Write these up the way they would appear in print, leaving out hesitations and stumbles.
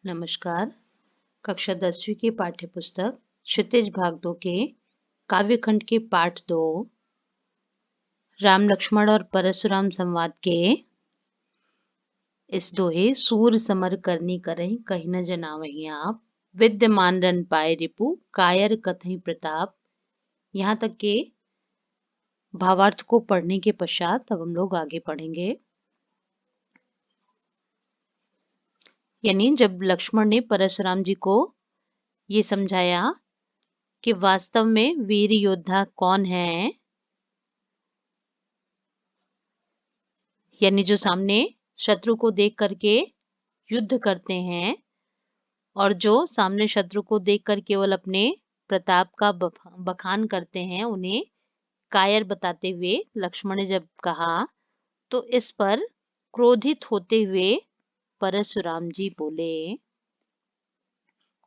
नमस्कार। कक्षा 10वीं की पाठ्य पुस्तक क्षितिज भाग 2 के काव्यखंड के पाठ 2 राम लक्ष्मण और परशुराम संवाद के इस दोहे सूर समर करनी करहि कहीं न जनावहि आप विद्यमान रन पाए रिपु कायर कथई प्रताप। यहाँ तक के भावार्थ को पढ़ने के पश्चात अब हम लोग आगे पढ़ेंगे। यानी जब लक्ष्मण ने परशुराम जी को ये समझाया कि वास्तव में वीर योद्धा कौन है, यानी जो सामने शत्रु को देख करके युद्ध करते हैं और जो सामने शत्रु को देखकर केवल अपने प्रताप का बखान करते हैं, उन्हें कायर बताते हुए लक्ष्मण ने जब कहा तो इस पर क्रोधित होते हुए परशुराम जी बोले,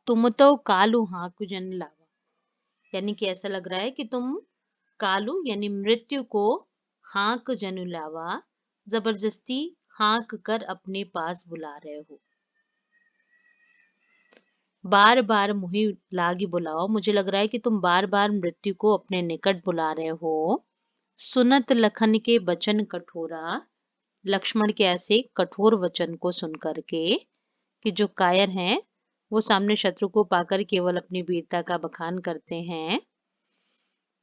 तुम तो कालू हाकु जन लावा। यानी कि ऐसा लग रहा है कि तुम कालू यानी मृत्यु को हाक जनु लावा, जबरदस्ती हाँक कर अपने पास बुला रहे हो। बार बार मुझे लागी बुलाओ, मुझे लग रहा है कि तुम बार बार मृत्यु को अपने निकट बुला रहे हो। सुनत लखन के वचन कठोरा, लक्ष्मण के ऐसे कठोर वचन को सुन करके कि जो कायर हैं वो सामने शत्रु को पाकर केवल अपनी वीरता का बखान करते हैं,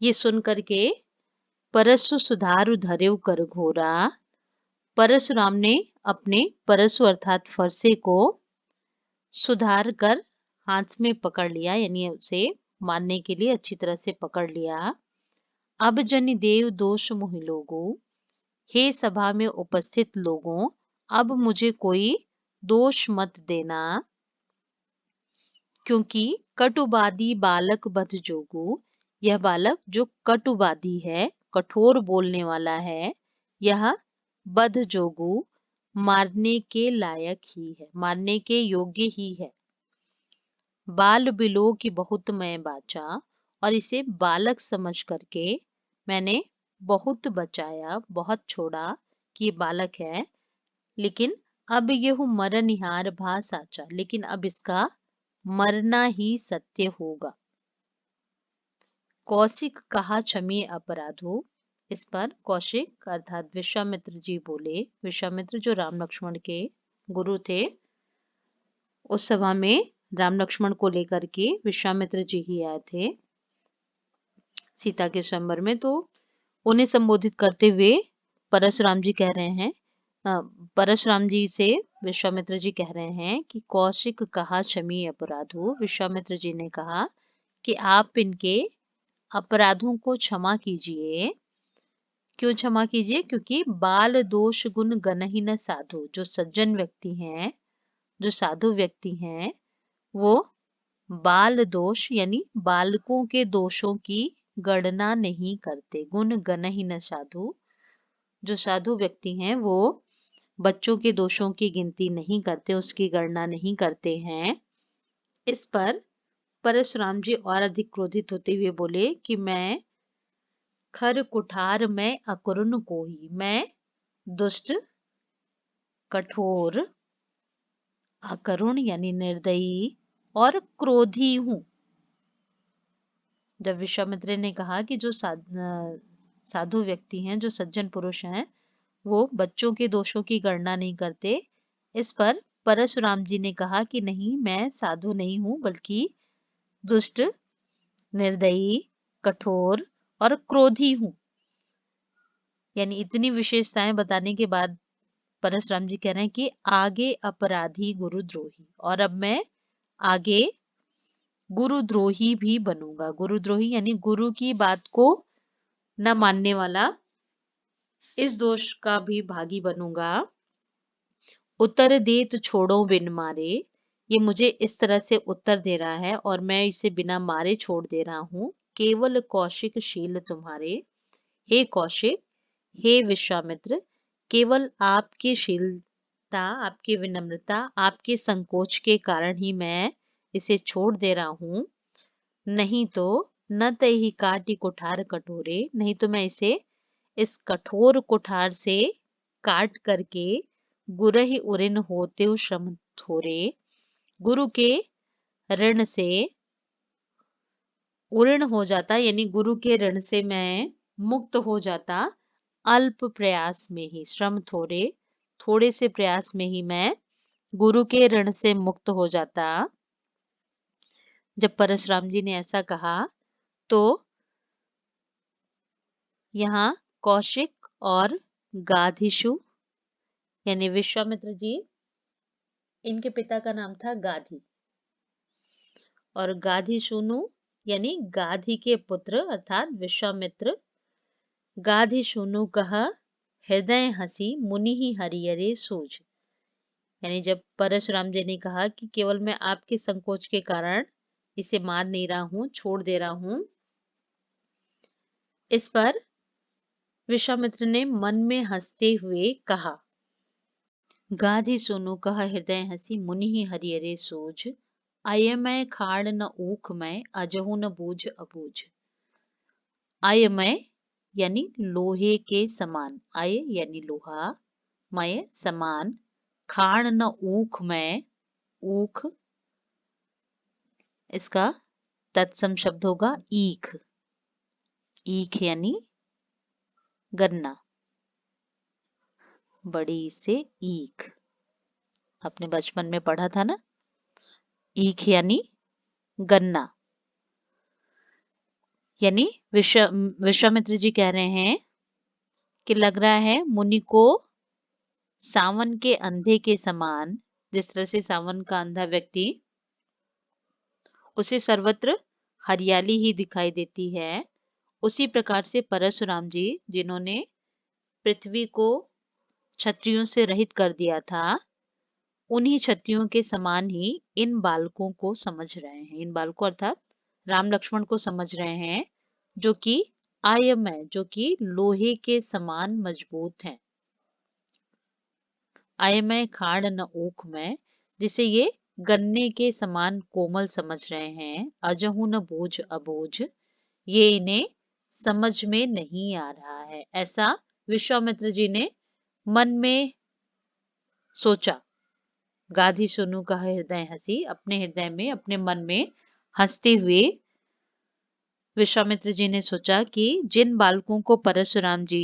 ये सुन करके परसु सुधारु धरेउ कर घोरा। परशुराम ने अपने परशु अर्थात फरसे को सुधार कर हाथ में पकड़ लिया, यानी उसे मारने के लिए अच्छी तरह से पकड़ लिया। अब जन देव दोष मोहि लोगो, हे सभा में उपस्थित लोगों, अब मुझे कोई दोष मत देना, क्योंकि कटुवादी बालक बध जोगु, यह बालक जो कटुवादी है, कठोर बोलने वाला है, यह बध जोगु मारने के लायक ही है, मारने के योग्य ही है। बाल बिलो की बहुत मैं बाचा, और इसे बालक समझ करके मैंने बहुत बचाया, बहुत छोड़ा कि ये बालक है, लेकिन अब यह मरनिहार भा साचा, लेकिन अब इसका मरना ही सत्य होगा। कौशिक कहा क्षमी अपराधो, इस पर कौशिक अर्थात विश्वामित्र जी बोले, विश्वामित्र जो राम लक्ष्मण के गुरु थे, उस सभा में राम लक्ष्मण को लेकर के विश्वामित्र जी ही आए थे सीता के स्वयंवर में। तो उन्हें संबोधित करते हुए परशुराम जी कह रहे हैं, परशुराम जी से विश्वामित्र जी कह रहे हैं कि कौशिक कहा क्षमी अपराधो, विश्वामित्र जी ने कहा कि आप इनके अपराधों को क्षमा कीजिए। क्यों क्षमा कीजिए? क्योंकि बाल दोष गुण गनहि न साधु, जो सज्जन व्यक्ति हैं, जो साधु व्यक्ति हैं, वो बाल दोष यानी बालकों के दोषों की गणना नहीं करते। गुण गनहि न साधु, जो साधु व्यक्ति हैं वो बच्चों के दोषों की गिनती नहीं करते, उसकी गणना नहीं करते हैं। इस पर परशुराम जी और अधिक क्रोधित होते हुए बोले कि मैं खर कुठार में अकरुण कोही, मैं दुष्ट, कठोर, अकरुण यानी निर्दयी और क्रोधी हूं। जब विश्वामित्र ने कहा कि जो साधु व्यक्ति हैं, जो सज्जन पुरुष हैं, वो बच्चों के दोषों की गणना नहीं करते, इस पर परशुराम जी ने कहा कि नहीं, मैं साधु नहीं हूं, बल्कि दुष्ट, निर्दयी, कठोर और क्रोधी हूं। यानी इतनी विशेषताएं बताने के बाद परशुराम जी कह रहे हैं कि आगे अपराधी गुरुद्रोही, और अब मैं आगे गुरुद्रोही भी बनूंगा। गुरुद्रोही यानी गुरु की बात को न मानने वाला, इस दोष का भी भागी बनूंगा। उत्तर देत छोड़ो बिन मारे, ये मुझे इस तरह से उत्तर दे रहा है और मैं इसे बिना मारे छोड़ दे रहा हूं। केवल कौशिक शील तुम्हारे, हे कौशिक, हे विश्वामित्र, केवल आपकी शीलता, आपकी विनम्रता, आपके संकोच के कारण ही मैं इसे छोड़ दे रहा हूं। नहीं तो न तही काटी कुठार कटोरे, नहीं तो मैं इसे इस कठोर कुठार से काट करके गुरहि उरिन होते श्रम थोरे, गुरु के ऋण से उऋण हो जाता, यानी गुरु के ऋण से मैं मुक्त हो जाता अल्प प्रयास में ही, श्रम थोड़े से प्रयास में ही मैं गुरु के ऋण से मुक्त हो जाता। जब परशुराम जी ने ऐसा कहा तो यहाँ कौशिक और गाधीशु यानी विश्वामित्र जी, इनके पिता का नाम था गाधी, और गाधीशुनु यानी गाधी के पुत्र अर्थात विश्वामित्र। गाधीशुनु कहा हृदय हंसी मुनि ही हरिहरे सूझ, यानी जब परशुराम जी ने कहा कि केवल मैं आपके संकोच के कारण इसे मार नहीं रहा हूं, छोड़ दे रहा हूं, इस पर विश्वामित्र ने मन में हंसते हुए कहा, गाधी सुनु कह हृदय हंसी मुनि ही हरिहरे सूझ, अयमय खाड़ न ऊख मैं अजहु न बूझ अबूझ। अयमय यानी लोहे के समान, अय यानी लोहा, मय समान, खाड़ न ऊख मैं, ऊख इसका तत्सम शब्द होगा ईख, ईख यानी गन्ना, बड़ी से ईख, आपने बचपन में पढ़ा था ना, ईख यानी गन्ना। यानी विश्वामित्र जी कह रहे हैं कि लग रहा है मुनि को सावन के अंधे के समान, जिस तरह से सावन का अंधा व्यक्ति, उसे सर्वत्र हरियाली ही दिखाई देती है, उसी प्रकार से परशुराम जी जिन्होंने पृथ्वी को क्षत्रियों से रहित कर दिया था, उन्हीं क्षत्रियों के समान ही इन बालकों को समझ रहे हैं। इन बालकों अर्थात राम लक्ष्मण को समझ रहे हैं, जो कि आयमय, जो कि लोहे के समान मजबूत हैं। आयमय खाड़ न ऊख में, जिसे ये गन्ने के समान कोमल समझ रहे हैं। अजहु न बूझ अबूझ, ये इन्हें समझ में नहीं आ रहा है, ऐसा विश्वामित्र जी ने मन में सोचा। गाधी सुनु का हृदय हंसी, अपने हृदय में, अपने मन में हंसते हुए विश्वामित्र जी ने सोचा कि जिन बालकों को परशुराम जी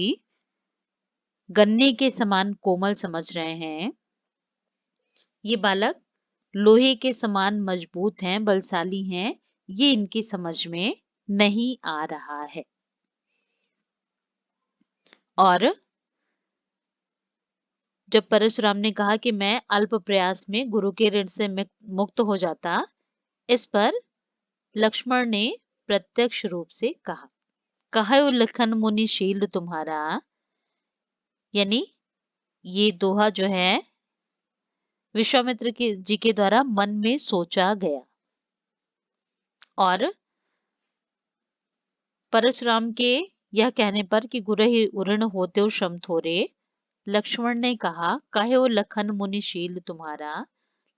गन्ने के समान कोमल समझ रहे हैं, ये बालक लोहे के समान मजबूत हैं, बलशाली हैं, ये इनकी समझ में नहीं आ रहा है। और जब परशुराम ने कहा कि मैं अल्प प्रयास में गुरु के ऋण से मुक्त हो जाता, इस पर लक्ष्मण ने प्रत्यक्ष रूप से कहा, कहो लखन मुनि शील तुम्हारा, यानी ये दोहा जो है विश्वामित्र जी के द्वारा मन में सोचा गया। और परशुराम के यह कहने पर कि गुरु ही उऋण होते श्रम थोरे, लक्ष्मण ने कहा, कहो लखन मुनि शील तुम्हारा।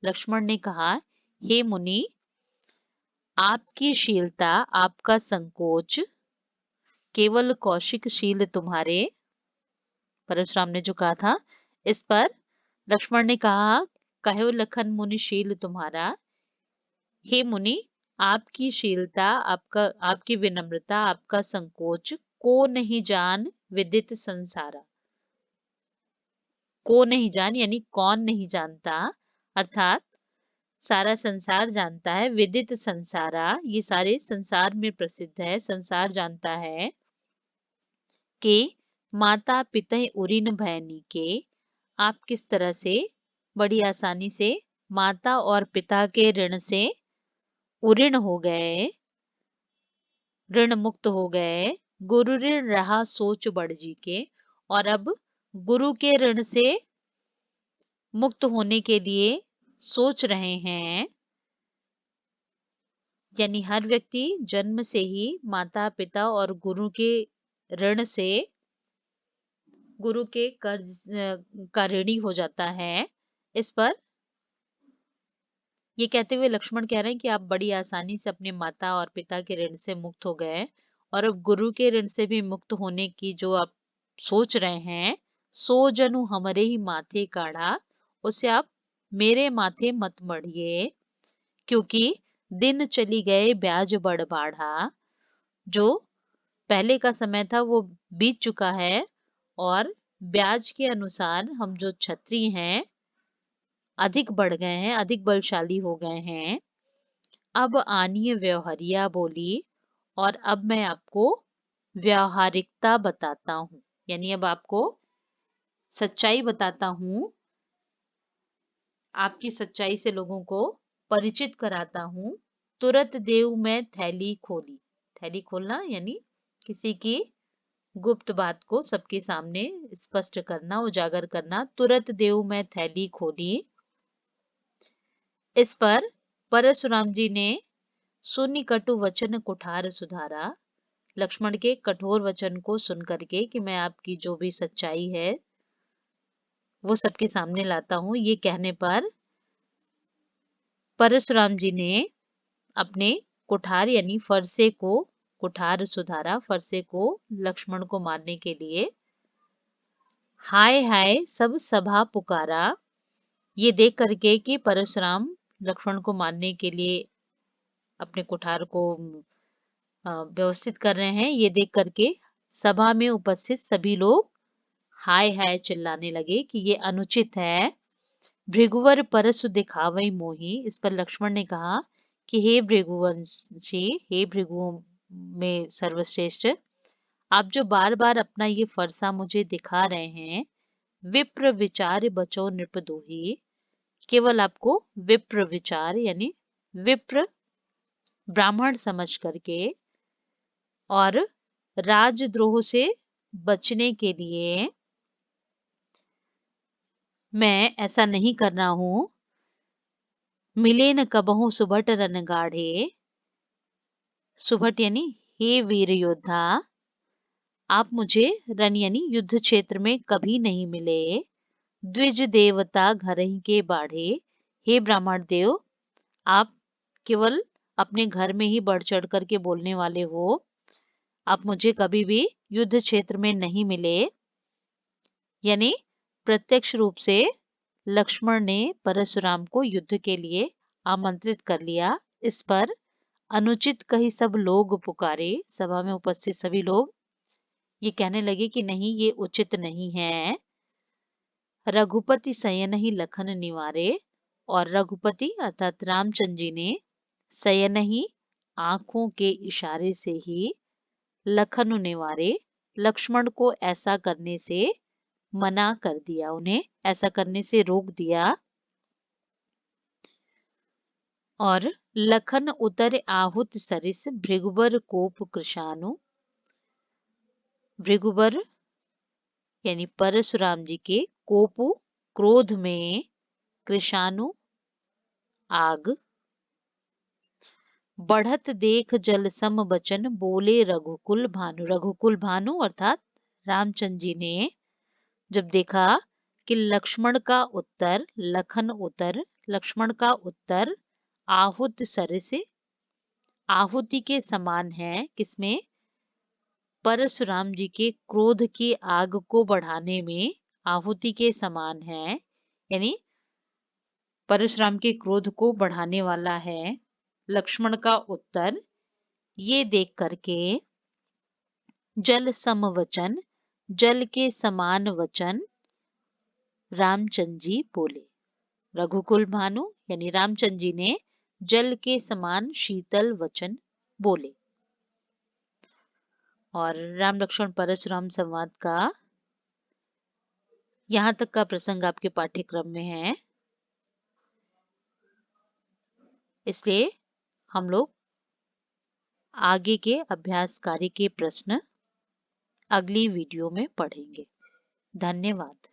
लक्ष्मण ने कहा, हे मुनि, आपकी शीलता, आपका संकोच केवल कौशिक शील तुम्हारे, परशुराम ने जो कहा था, इस पर लक्ष्मण ने कहा, कहो लखन मुनि शील तुम्हारा, हे मुनि, आपकी शीलता, आपकी विनम्रता, आपका संकोच को नहीं जान विदित संसारा। को नहीं जान यानी कौन नहीं जानता, अर्थात सारा संसार जानता है। विदित संसारा, ये सारे संसार में प्रसिद्ध है, संसार जानता है कि माता पिता उरिन भैनी के, आप किस तरह से बड़ी आसानी से माता और पिता के ऋण से उऋण हो गए, ऋण मुक्त हो गए। गुरु ऋण रहा सोच बढ़ जी के, और अब गुरु के ऋण से मुक्त होने के लिए सोच रहे हैं। यानी हर व्यक्ति जन्म से ही माता पिता और गुरु के ऋण से, गुरु के कर्ज का ऋणी हो जाता है। इस पर ये कहते हुए लक्ष्मण कह रहे हैं कि आप बड़ी आसानी से अपने माता और पिता के ऋण से मुक्त हो गए, और अब गुरु के ऋण से भी मुक्त होने की जो आप सोच रहे हैं, सो जनु हमारे ही माथे काढ़ा, उसे आप मेरे माथे मत मढ़िए। क्योंकि दिन चली गए ब्याज बढ़ बाढ़ा। जो पहले का समय था वो बीत चुका है और ब्याज के अनुसार हम जो क्षत्रिय हैं अधिक बढ़ गए हैं, अधिक बलशाली हो गए हैं। अब आनिए व्यवहारिया बोली और अब मैं आपको व्यावहारिकता बताता हूँ, यानी अब आपको सच्चाई बताता हूँ, आपकी सच्चाई से लोगों को परिचित कराता हूँ। तुरत देव मैं थैली खोली। थैली खोलना यानी किसी की गुप्त बात को सबके सामने स्पष्ट करना, उजागर करना। तुरत देव मैं थैली खोली। इस पर परशुराम जी ने सुनि कटु वचन कुठार सुधारा। लक्ष्मण के कठोर वचन को सुन करके कि मैं आपकी जो भी सच्चाई है वो सबके सामने लाता हूँ, ये कहने पर परशुराम जी ने अपने कुठार यानी फरसे को कुठार सुधारा, फरसे को लक्ष्मण को मारने के लिए। हाय हाय सब सभा पुकारा। ये देख करके कि परशुराम लक्ष्मण को मारने के लिए अपने कुठार को व्यवस्थित कर रहे हैं, ये देख करके सभा में उपस्थित सभी लोग हाय हाय चिल्लाने लगे कि ये अनुचित है। भृगुवर परसु दिखावई मोही। इस पर लक्ष्मण ने कहा कि हे भृगुवंशी, हे भृगुओं में सर्वश्रेष्ठ, आप जो बार बार अपना ये फरसा मुझे दिखा रहे हैं, विप्र विचार बचो नृपदोही। केवल आपको विप्र विचार यानी विप्र ब्राह्मण समझ करके और राजद्रोह से बचने के लिए मैं ऐसा नहीं कर रहा हूं। मिले न कबहू सुभट रन गाढ़े। सुभट यानी हे वीर योद्धा, आप मुझे रण यानी युद्ध क्षेत्र में कभी नहीं मिले। द्विज देवता घर ही के बाढ़े। हे ब्राह्मण देव, आप केवल अपने घर में ही बढ़ चढ़ करके बोलने वाले हो, आप मुझे कभी भी युद्ध क्षेत्र में नहीं मिले। यानी प्रत्यक्ष रूप से लक्ष्मण ने परशुराम को युद्ध के लिए आमंत्रित कर लिया। इस पर अनुचित कही सब लोग पुकारे। सभा में उपस्थित सभी लोग ये कहने लगे कि नहीं, ये उचित नहीं है। रघुपति शयन ही लखन निवारे। और रघुपति अर्थात रामचंद्र जी ने शयन ही आंखों के इशारे से ही लखन निवारे, लक्ष्मण को ऐसा करने से मना कर दिया, उन्हें ऐसा करने से रोक दिया। और लखन उतर आहुत सरिस भृगुबर कोप कृशानु। भृगुबर यानी परशुराम जी के कोप क्रोध में कृशानु आग। बढ़त देख जल सम बचन बोले रघुकुल भानु। रघुकुल भानु अर्थात रामचंद्र जी ने जब देखा कि लक्ष्मण का उत्तर लक्ष्मण का उत्तर आहुत सर से आहुति के समान है। किसमें? परशुराम जी के क्रोध की आग को बढ़ाने में आहुति के समान है, यानी परशुराम के क्रोध को बढ़ाने वाला है लक्ष्मण का उत्तर। ये देख करके जल सम वचन, जल के समान वचन रामचंद्र जी बोले। रघुकुल भानु यानी रामचंद्र जी ने जल के समान शीतल वचन बोले। और राम लक्ष्मण परशुराम संवाद का यहाँ तक का प्रसंग आपके पाठ्यक्रम में है, इसलिए हम लोग आगे के अभ्यास कार्य के प्रश्न अगली वीडियो में पढ़ेंगे। धन्यवाद।